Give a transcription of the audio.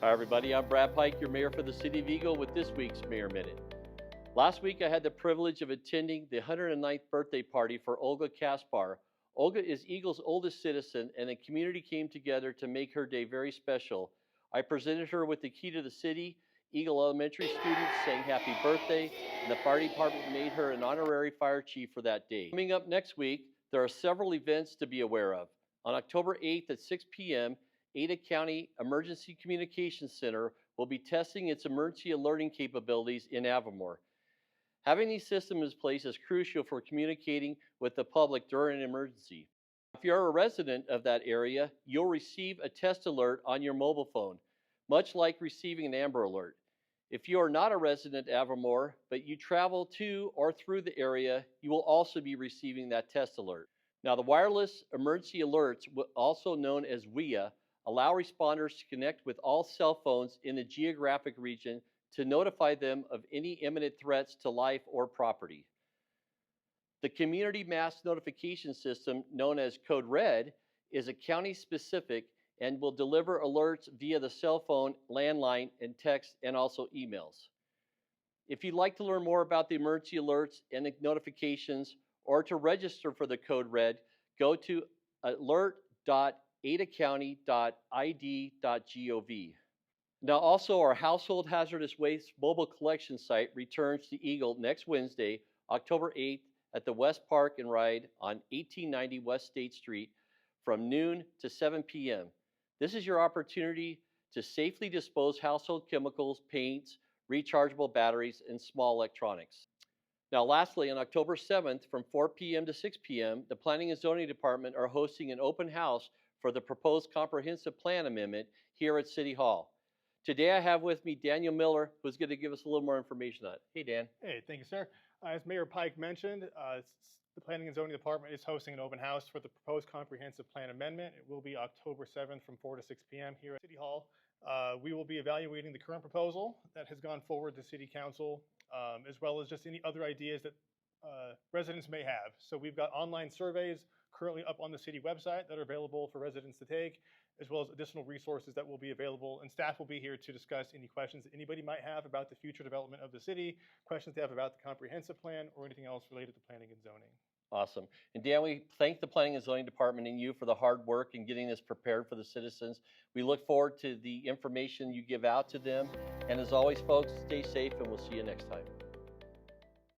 Hi, everybody. I'm Brad Pike, your mayor for the City of Eagle, with this week's Mayor Minute. Last week, I had the privilege of attending the 109th birthday party for Olga Kaspar. Olga is Eagle's oldest citizen, and the community came together to make her day very special. I presented her with the key to the city. Eagle Elementary students sang happy birthday, and the fire department made her an honorary fire chief for that day. Coming up next week, there are several events to be aware of. On October 8th at 6 p.m., Ada County Emergency Communications Center will be testing its emergency alerting capabilities in Avimor. Having these systems in place is crucial for communicating with the public during an emergency. If you're a resident of that area, you'll receive a test alert on your mobile phone, much like receiving an Amber Alert. If you are not a resident of Avimor, but you travel to or through the area, you will also be receiving that test alert. Now, the wireless emergency alerts, also known as WIA, allow responders to connect with all cell phones in the geographic region to notify them of any imminent threats to life or property. The Community Mass Notification System, known as Code Red, is a county-specific and will deliver alerts via the cell phone, landline, and text, and also emails. If you'd like to learn more about the emergency alerts and the notifications, or to register for the Code Red, go to alert.adacounty.id.gov. Now, also, our household hazardous waste mobile collection site returns to Eagle next Wednesday, October 8th, at the West Park and Ride on 1890 West State Street from noon to 7 p.m. This is your opportunity to safely dispose household chemicals, paints, rechargeable batteries, and small electronics. Now, lastly, on October 7th from 4 p.m. to 6 p.m., the Planning and Zoning Department are hosting an open house for the proposed comprehensive plan amendment here at City Hall. Today I have with me Daniel Miller, who's going to give us a little more information on it. Hey, Dan. Hey, thank you, sir. As Mayor Pike mentioned, the Planning and Zoning Department is hosting an open house for the proposed comprehensive plan amendment. It will be October 7th from 4 to 6 p.m. here at City Hall. We will be evaluating the current proposal that has gone forward to City Council, as well as just any other ideas that residents may have. So we've got online surveys currently up on the city website that are available for residents to take, as well as additional resources that will be available, and staff will be here to discuss any questions that anybody might have about the future development of the city, questions they have about the comprehensive plan, or anything else related to planning and zoning. Awesome. And Dan, we thank the Planning and Zoning Department and you for the hard work in getting this prepared for the citizens. We look forward to the information you give out to them. And as always, folks, stay safe, and we'll see you next time.